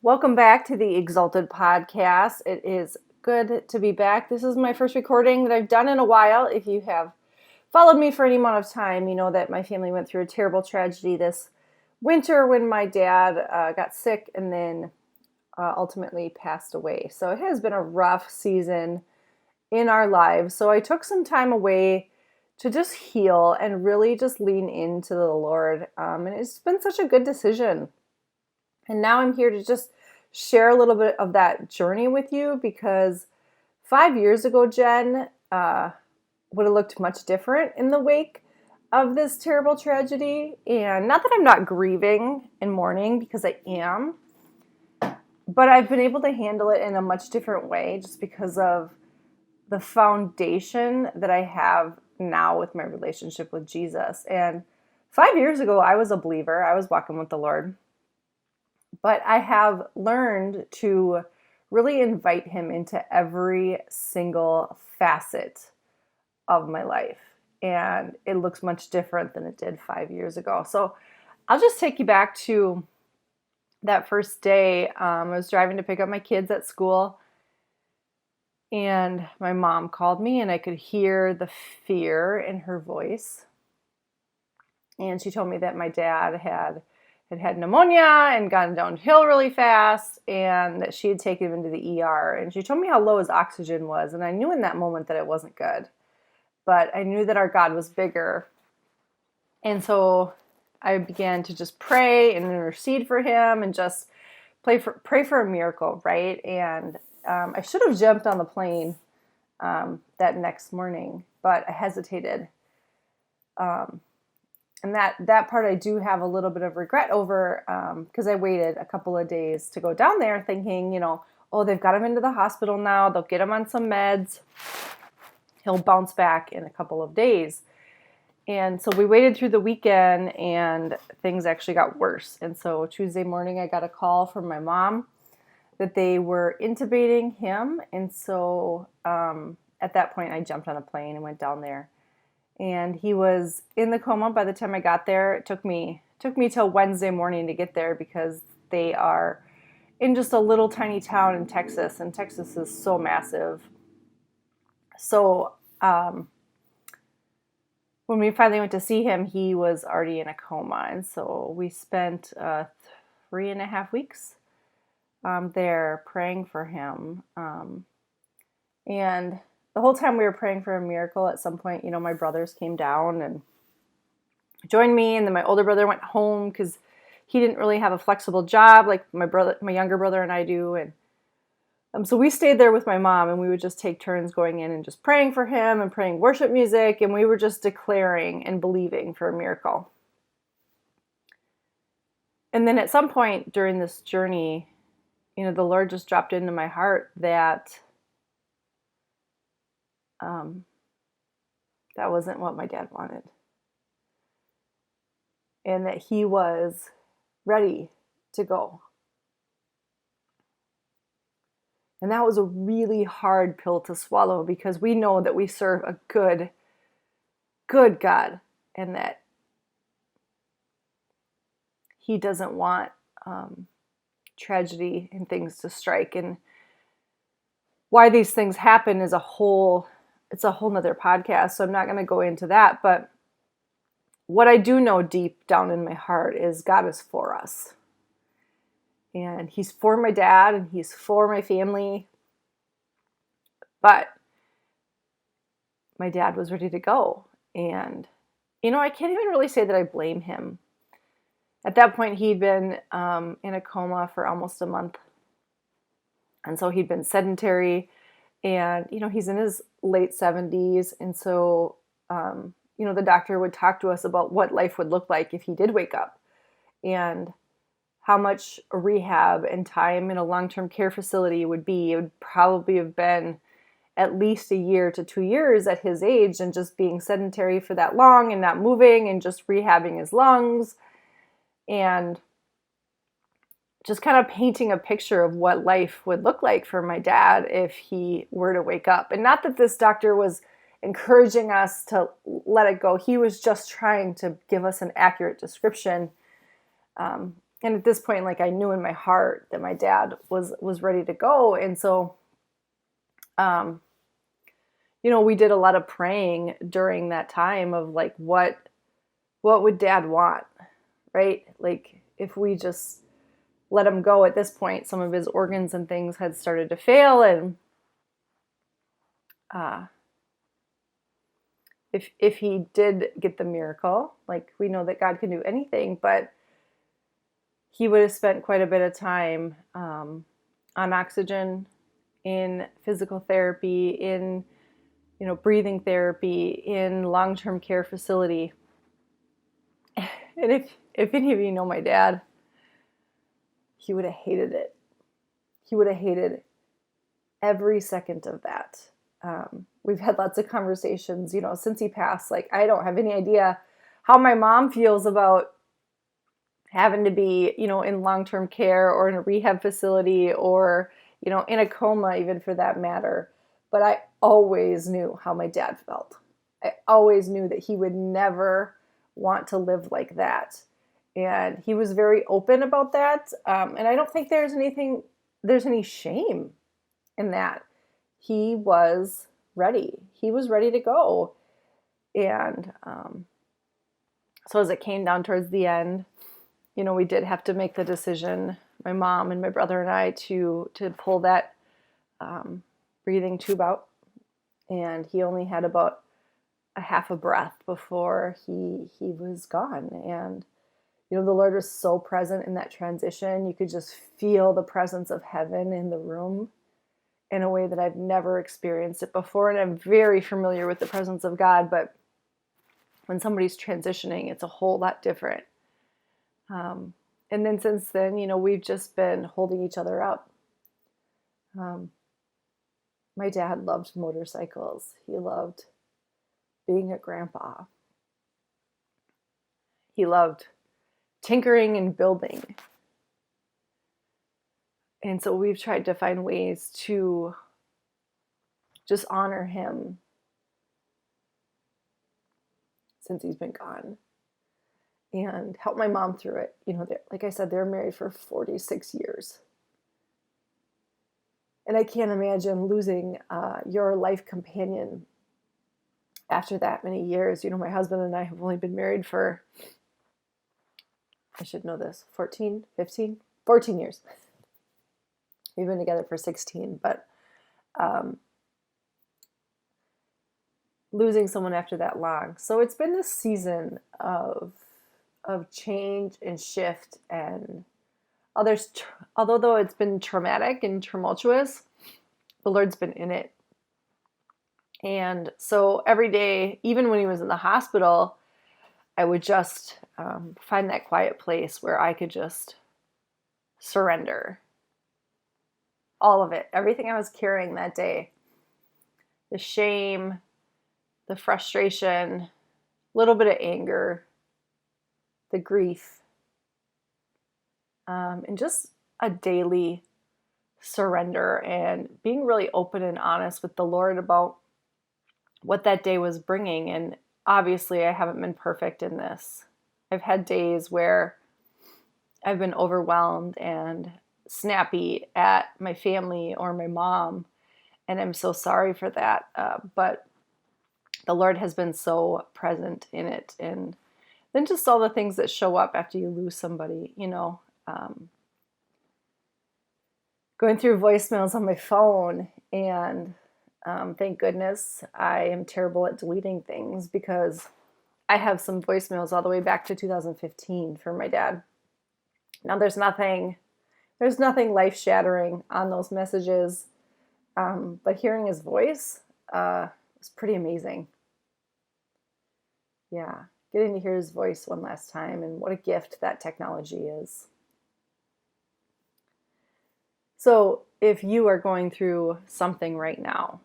Welcome back to the Exalted Podcast. It is good to be back. This is my first recording that I've done in a while. If you have followed me for any amount of time, you know that my family went through a terrible tragedy this winter when my dad got sick and then ultimately passed away. So it has been a rough season in our lives. So I took some time away to just heal and really just lean into the Lord. And it's been such a good decision. And now I'm here to just share a little bit of that journey with you because 5 years ago, Jen would have looked much different in the wake of this terrible tragedy. And not that I'm not grieving and mourning, because I am, but I've been able to handle it in a much different way just because of the foundation that I have now with my relationship with Jesus. And 5 years ago, I was a believer. I was walking with the Lord. But I have learned to really invite him into every single facet of my life. And it looks much different than it did 5 years ago. So I'll just take you back to that first day. I was driving to pick up my kids at school. And my mom called me and I could hear the fear in her voice. And she told me that my dad had pneumonia and gone downhill really fast, and that she had taken him into the ER. And she told me how low his oxygen was, and I knew in that moment that it wasn't good. But I knew that our God was bigger. And so I began to just pray and intercede for him and just pray for a miracle, right? And I should have jumped on the plane that next morning, but I hesitated. And that part I do have a little bit of regret over, because I waited a couple of days to go down there thinking, oh, they've got him into the hospital now. They'll get him on some meds. He'll bounce back in a couple of days. And so we waited through the weekend and things actually got worse. And so Tuesday morning, I got a call from my mom that they were intubating him. And so at that point, I jumped on a plane and went down there. And he was in the coma by the time I got there. It took me till Wednesday morning to get there because they are in just a little tiny town in Texas, and Texas is so massive. So when we finally went to see him, he was already in a coma, and so we spent 3.5 weeks there praying for him, and the whole time we were praying for a miracle, at some point, my brothers came down and joined me. And then my older brother went home because he didn't really have a flexible job like my younger brother and I do. And so we stayed there with my mom, and we would just take turns going in and just praying for him and praying worship music. And we were just declaring and believing for a miracle. And then at some point during this journey, the Lord just dropped into my heart that that wasn't what my dad wanted. And that he was ready to go. And that was a really hard pill to swallow because we know that we serve a good God, and that he doesn't want tragedy and things to strike. And why these things happen is a whole nother podcast, so I'm not going to go into that. But what I do know deep down in my heart is God is for us. And he's for my dad, and he's for my family. But my dad was ready to go. And, I can't even really say that I blame him. At that point, he'd been in a coma for almost a month. And so he'd been sedentary. And, he's in his late 70s. And so, the doctor would talk to us about what life would look like if he did wake up, and how much rehab and time in a long-term care facility would be. It would probably have been at least a year to 2 years at his age, and just being sedentary for that long and not moving and just rehabbing his lungs. And just kind of painting a picture of what life would look like for my dad if he were to wake up. And not that this doctor was encouraging us to let it go. He was just trying to give us an accurate description. And And at this point, like, I knew in my heart that my dad was ready to go. And so, we did a lot of praying during that time of like, what would dad want? Right? Like, if we just let him go at this point, some of his organs and things had started to fail. And if he did get the miracle, like, we know that God can do anything, but he would have spent quite a bit of time on oxygen, in physical therapy, in breathing therapy, in long-term care facility. And if any of you know my dad, he would have hated it. He would have hated every second of that. We've had lots of conversations, since he passed. Like, I don't have any idea how my mom feels about having to be, in long-term care or in a rehab facility or, in a coma, even for that matter. But I always knew how my dad felt. I always knew that he would never want to live like that. And he was very open about that. And I don't think there's any shame in that. He was ready. He was ready to go. And so as it came down towards the end, we did have to make the decision, my mom and my brother and I, to pull that breathing tube out. And he only had about a half a breath before he was gone. And the Lord was so present in that transition. You could just feel the presence of heaven in the room in a way that I've never experienced it before. And I'm very familiar with the presence of God, but when somebody's transitioning, it's a whole lot different. And then since then, we've just been holding each other up. My dad loved motorcycles. He loved being a grandpa. He loved tinkering and building. And so we've tried to find ways to just honor him since he's been gone and help my mom through it. Like I said, they're married for 46 years. And I can't imagine losing your life companion after that many years. My husband and I have only been married for, I should know this, 14 years. We've been together for 16, but losing someone after that long. So it's been this season of change and shift, and although it's been traumatic and tumultuous, the Lord's been in it. And so every day, even when he was in the hospital, I would just find that quiet place where I could just surrender all of it, everything I was carrying that day, the shame, the frustration, a little bit of anger, the grief, and just a daily surrender and being really open and honest with the Lord about what that day was bringing. And obviously I haven't been perfect in this. I've had days where I've been overwhelmed and snappy at my family or my mom, and I'm so sorry for that. But the Lord has been so present in it. And then just all the things that show up after you lose somebody, going through voicemails on my phone, and thank goodness I am terrible at deleting things, because I have some voicemails all the way back to 2015 from my dad. Now there's nothing life-shattering on those messages, but hearing his voice was pretty amazing. Yeah, getting to hear his voice one last time, and what a gift that technology is. So if you are going through something right now,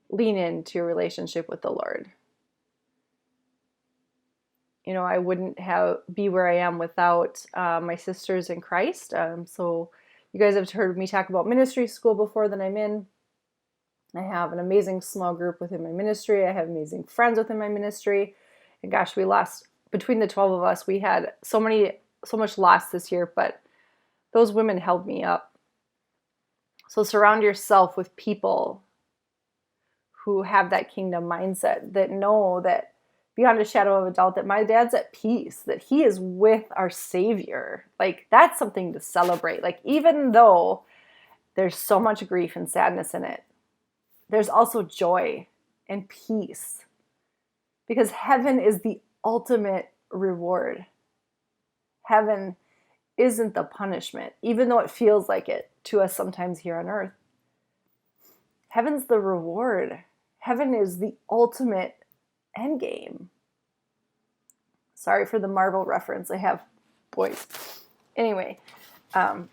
lean into your relationship with the Lord. I wouldn't be where I am without my sisters in Christ. So you guys have heard me talk about ministry school before that I'm in. I have an amazing small group within my ministry. I have amazing friends within my ministry. And gosh, between the 12 of us, we had so many so much loss this year, but those women held me up. So surround yourself with people who have that kingdom mindset, that know that beyond a shadow of a doubt that my dad's at peace, that he is with our Savior. Like, that's something to celebrate. Like, even though there's so much grief and sadness in it, there's also joy and peace, because heaven is the ultimate reward. Heaven isn't the punishment, even though it feels like it to us sometimes here on earth. Heaven's the reward. Heaven is the ultimate end game. Sorry for the Marvel reference. I have boys. Anyway, I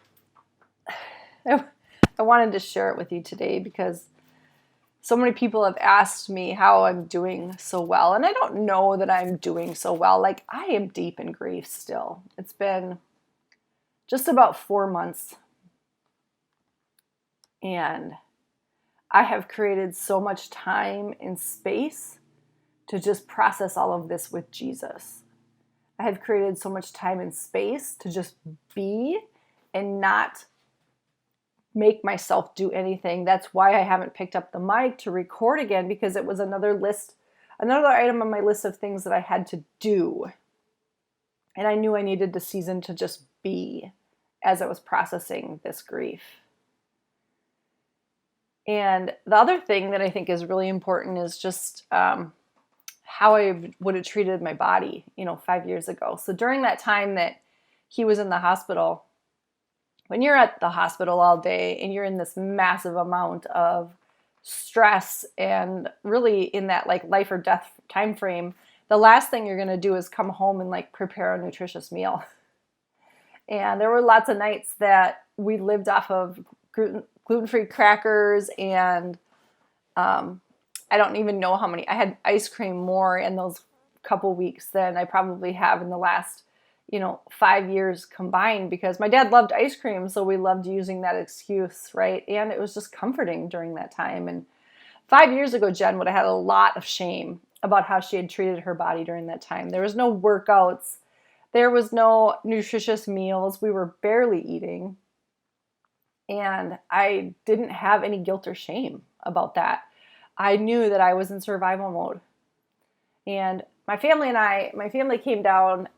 wanted to share it with you today because so many people have asked me how I'm doing so well. And I don't know that I'm doing so well. Like, I am deep in grief still. It's been just about 4 months. And I have created so much time and space to just process all of this with Jesus. I have created so much time and space to just be and not make myself do anything. That's why I haven't picked up the mic to record again, because it was another item on my list of things that I had to do. And I knew I needed the season to just be as I was processing this grief. And the other thing that I think is really important is just how I would have treated my body, 5 years ago. So during that time that he was in the hospital, when you're at the hospital all day and you're in this massive amount of stress and really in that like life or death time frame, the last thing you're going to do is come home and like prepare a nutritious meal. And there were lots of nights that we lived off of gluten-free crackers, and I don't even know how many. I had ice cream more in those couple weeks than I probably have in the last 5 years combined, because my dad loved ice cream, so we loved using that excuse, right? And it was just comforting during that time. And 5 years ago, Jen would have had a lot of shame about how she had treated her body during that time. There was no workouts. There was no nutritious meals. We were barely eating. And I didn't have any guilt or shame about that. I knew that I was in survival mode. And my family came down.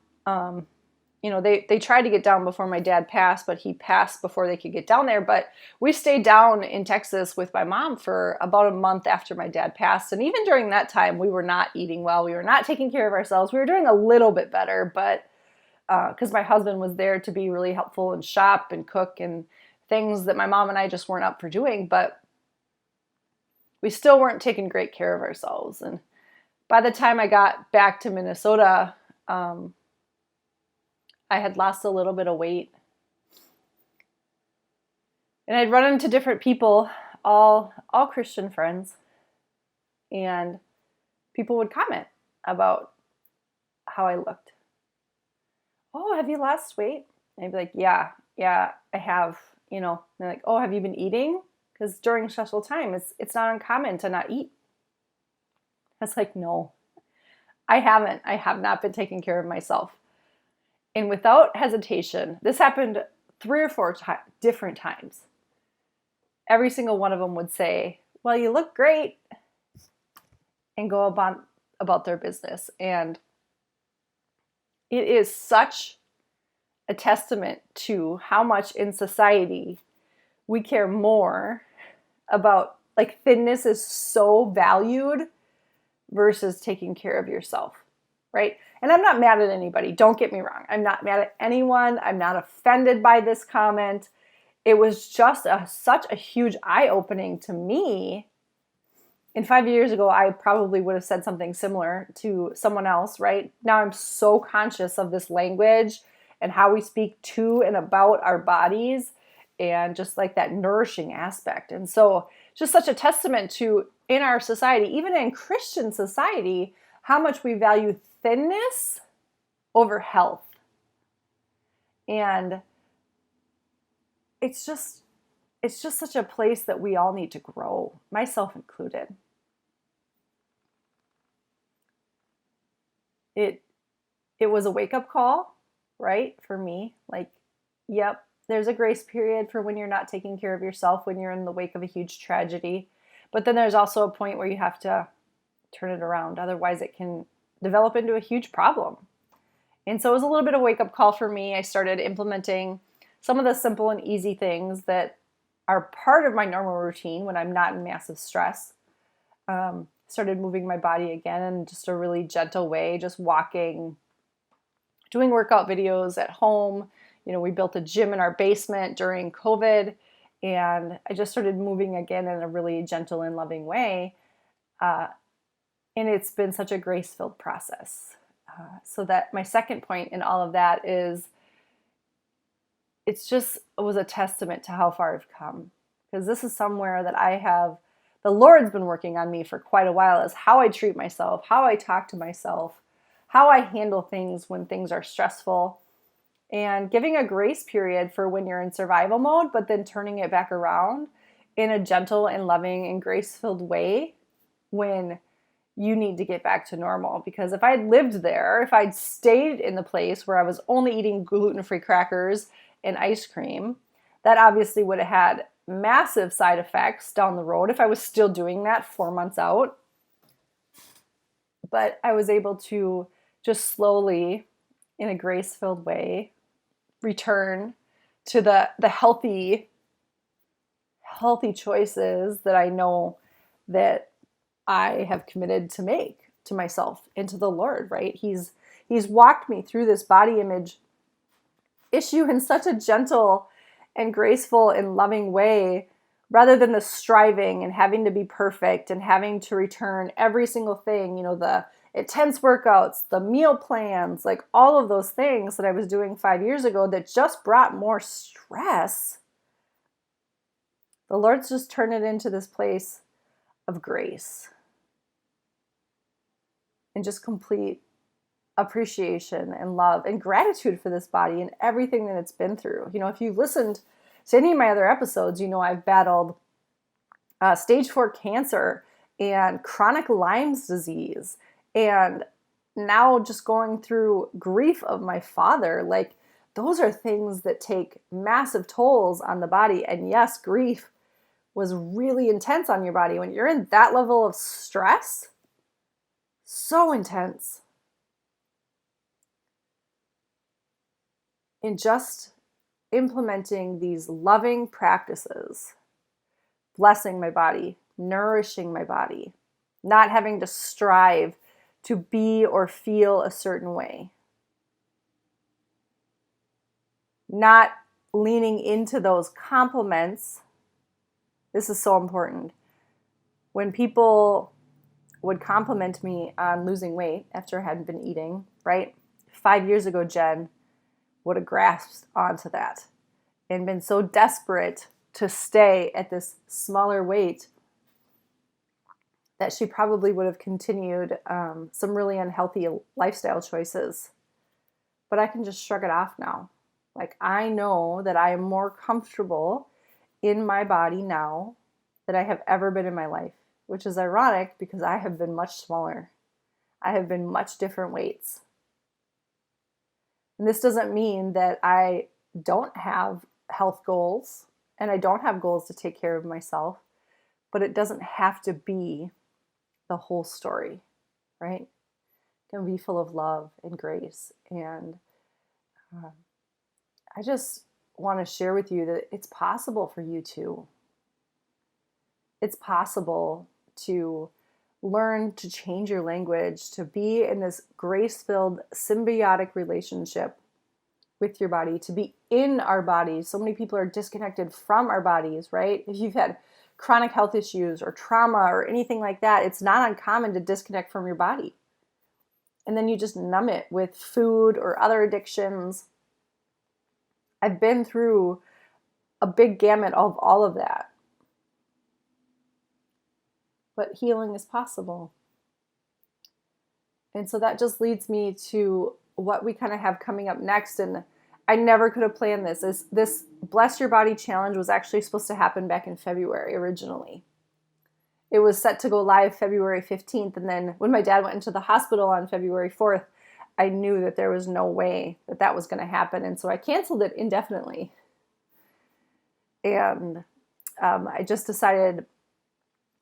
They tried to get down before my dad passed, but he passed before they could get down there. But we stayed down in Texas with my mom for about a month after my dad passed. And even during that time, we were not eating well. We were not taking care of ourselves. We were doing a little bit better, but because my husband was there to be really helpful and shop and cook and things that my mom and I just weren't up for doing. But we still weren't taking great care of ourselves. And by the time I got back to Minnesota, I had lost a little bit of weight. And I'd run into different people, all Christian friends. And people would comment about how I looked. Oh, have you lost weight? And I'd be like, yeah, I have. And they're like, oh, have you been eating? Because during stressful time, it's not uncommon to not eat. I was like, no, I haven't. I have not been taking care of myself. And without hesitation, this happened 3 or 4 different times. Every single one of them would say, well, you look great, and go about their business. And it is such a testament to how much in society we care more about, like, thinness is so valued versus taking care of yourself, right? And I'm not mad at anybody. Don't get me wrong. I'm not mad at anyone. I'm not offended by this comment. It was just such a huge eye-opening to me. And 5 years ago, I probably would have said something similar to someone else, right? Now I'm so conscious of this language and how we speak to and about our bodies, and just like that nourishing aspect. And so just such a testament to, in our society, even in Christian society, how much we value thinness over health. And it's just such a place that we all need to grow, myself included. It was a wake-up call right? For me, like, yep, there's a grace period for when you're not taking care of yourself, when you're in the wake of a huge tragedy. But then there's also a point where you have to turn it around. Otherwise, it can develop into a huge problem. And so it was a little bit of a wake up call for me. I started implementing some of the simple and easy things that are part of my normal routine when I'm not in massive stress. Started moving my body again in just a really gentle way, just walking, doing workout videos at home. We built a gym in our basement during COVID, and I just started moving again in a really gentle and loving way. And it's been such a grace-filled process. So that my second point in all of that is it was a testament to how far I've come. Because this is somewhere that the Lord's been working on me for quite a while, is how I treat myself, how I talk to myself, how I handle things when things are stressful, and giving a grace period for when you're in survival mode, but then turning it back around in a gentle and loving and grace-filled way when you need to get back to normal. Because if I'd lived there, if I'd stayed in the place where I was only eating gluten-free crackers and ice cream, that obviously would have had massive side effects down the road if I was still doing that 4 months out. But I was able to just slowly, in a grace-filled way, return to the healthy choices that I know that I have committed to make to myself and to the Lord, right? He's walked me through this body image issue in such a gentle and graceful and loving way, rather than the striving and having to be perfect and having to return every single thing, the intense workouts, the meal plans, like all of those things that I was doing 5 years ago that just brought more stress. The Lord's just turned it into this place of grace and just complete appreciation and love and gratitude for this body and everything that it's been through. If you've listened to any of my other episodes, I've battled stage 4 cancer and chronic Lyme's disease, and now just going through grief of my father. Like, those are things that take massive tolls on the body. And yes, grief was really intense on your body. When you're in that level of stress, so intense. In just implementing these loving practices, blessing my body, nourishing my body, not having to strive to be or feel a certain way, not leaning into those compliments. This is so important. When people would compliment me on losing weight after I hadn't been eating, right? 5 years ago, Jen would have grasped onto that and been so desperate to stay at this smaller weight that she probably would have continued some really unhealthy lifestyle choices. But I can just shrug it off now. Like, I know that I am more comfortable in my body now than I have ever been in my life, which is ironic because I have been much smaller. I have been much different weights. And this doesn't mean that I don't have health goals and I don't have goals to take care of myself, but it doesn't have to be the whole story, right? It can be full of love and grace. And I just want to share with you that it's possible for you too. It's possible to learn to change your language, to be in this grace-filled, symbiotic relationship with your body, to be in our bodies. So many people are disconnected from our bodies, right? If you've had chronic health issues or trauma or anything like that, it's not uncommon to disconnect from your body. And then you just numb it with food or other addictions. I've been through a big gamut of all of that. But healing is possible. And so that just leads me to what we kind of have coming up next. And I never could have planned this. This Bless Your Body Challenge was actually supposed to happen back in February originally. It was set to go live February 15th. And then when my dad went into the hospital on February 4th, I knew that there was no way that that was going to happen. And so I canceled it indefinitely. And I just decided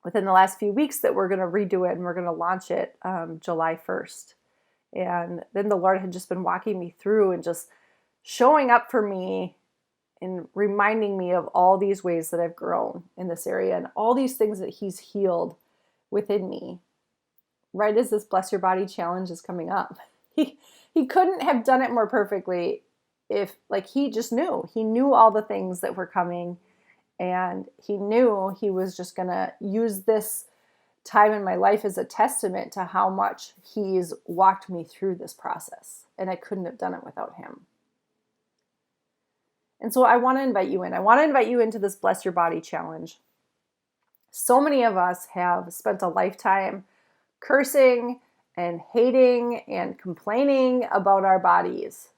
within the last few weeks that we're going to redo it and we're going to launch it July 1st. And then the Lord had just been walking me through and just showing up for me and reminding me of all these ways that I've grown in this area and all these things that He's healed within me. Right as this Bless Your Body challenge is coming up. He couldn't have done it more perfectly if, like, He just knew. He knew all the things that were coming, and He knew He was just going to use this time in my life as a testament to how much He's walked me through this process. And I couldn't have done it without Him. And so I want to invite you in. I want to invite you into this Bless Your Body challenge. So many of us have spent a lifetime cursing and hating and complaining about our bodies.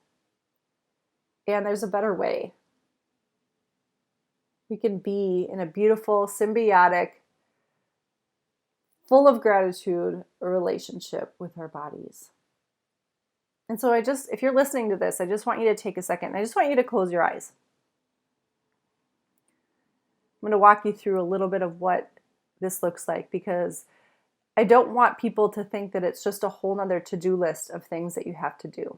And there's a better way. We can be in a beautiful, symbiotic, full of gratitude relationship with our bodies. And so if you're listening to this, I just want you to take a second. I just want you to close your eyes. I'm going to walk you through a little bit of what this looks like, because I don't want people to think that it's just a whole nother to-do list of things that you have to do.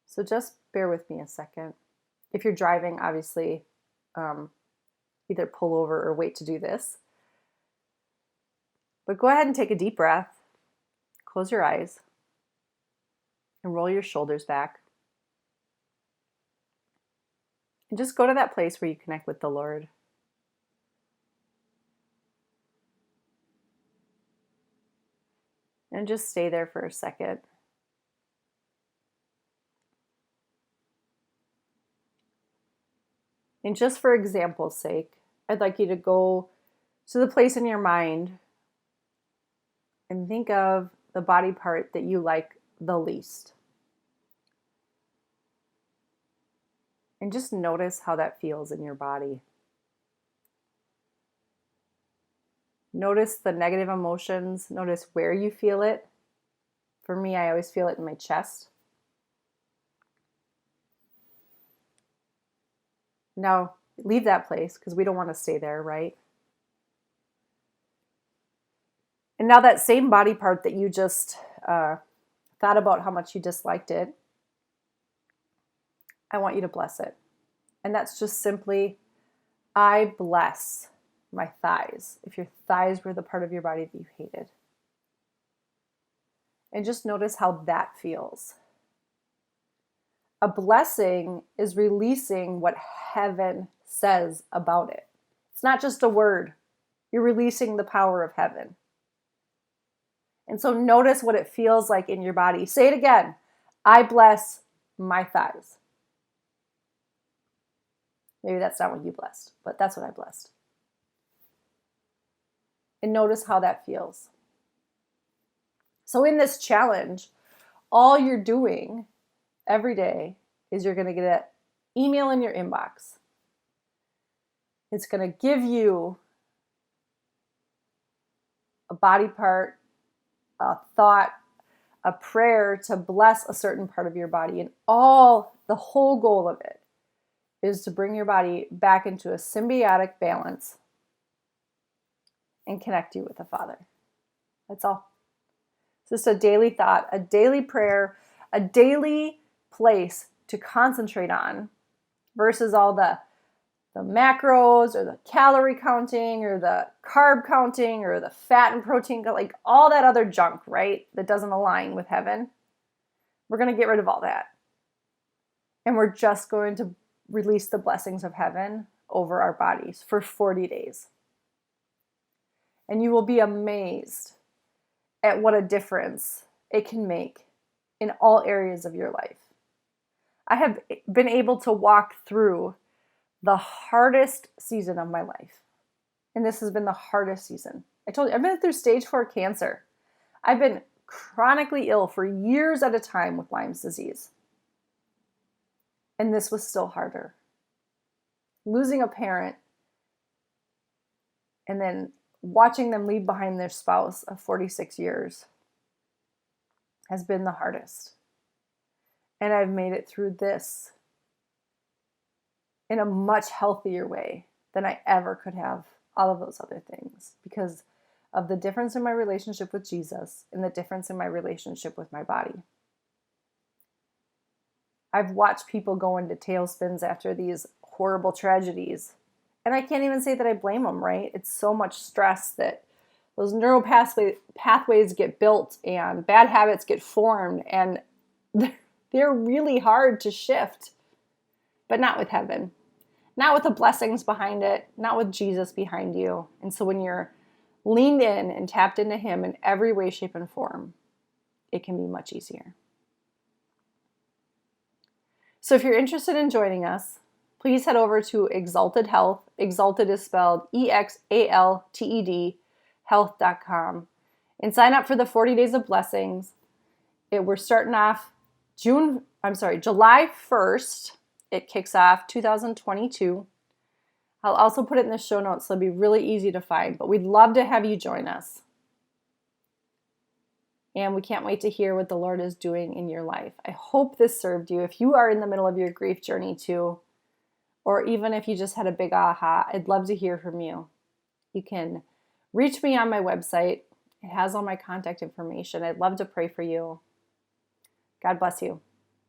So just bear with me a second. If you're driving, obviously, either pull over or wait to do this. But go ahead and take a deep breath. Close your eyes and roll your shoulders back. And just go to that place where you connect with the Lord. And just stay there for a second. And just for example's sake, I'd like you to go to the place in your mind and think of the body part that you like the least. And just notice how that feels in your body. Notice the negative emotions. Notice where you feel it. For me, I always feel it in my chest. Now, leave that place because we don't want to stay there, right? And now that same body part that you just thought about how much you disliked it, I want you to bless it. And that's just simply, I bless my thighs. If your thighs were the part of your body that you hated. And just notice how that feels. A blessing is releasing what heaven says about it. It's not just a word. You're releasing the power of heaven. And so notice what it feels like in your body. Say it again. I bless my thighs. Maybe that's not what you blessed, but that's what I blessed. And notice how that feels. So in this challenge, all you're doing every day is you're going to get an email in your inbox. It's going to give you a body part, a thought, a prayer to bless a certain part of your body. And the whole goal of it is to bring your body back into a symbiotic balance and connect you with the Father. That's all. It's just a daily thought, a daily prayer, a daily place to concentrate on versus all the macros or the calorie counting or the carb counting or the fat and protein, like all that other junk, right? That doesn't align with heaven. We're going to get rid of all that. And we're just going to release the blessings of heaven over our bodies for 40 days. And you will be amazed at what a difference it can make in all areas of your life. I have been able to walk through the hardest season of my life. And this has been the hardest season. I told you, I've been through stage 4 cancer. I've been chronically ill for years at a time with Lyme's disease. And this was still harder. Losing a parent and then watching them leave behind their spouse of 46 years. has been the hardest. And I've made it through this in a much healthier way than I ever could have all of those other things, because of the difference in my relationship with Jesus and the difference in my relationship with my body. I've watched people go into tailspins after these horrible tragedies, and I can't even say that I blame them, right? It's so much stress that those neural pathways get built and bad habits get formed, and they're really hard to shift, but not with heaven, not with the blessings behind it, not with Jesus behind you. And so when you're leaned in and tapped into Him in every way, shape, and form, it can be much easier. So if you're interested in joining us, please head over to Exalted Health. Exalted is spelled EXALTED, health.com, and sign up for the 40 Days of Blessings. We're starting off July 1st. It kicks off 2022. I'll also put it in the show notes, so it'll be really easy to find, but we'd love to have you join us. And we can't wait to hear what the Lord is doing in your life. I hope this served you. If you are in the middle of your grief journey too, or even if you just had a big aha, I'd love to hear from you. You can reach me on my website. It has all my contact information. I'd love to pray for you. God bless you.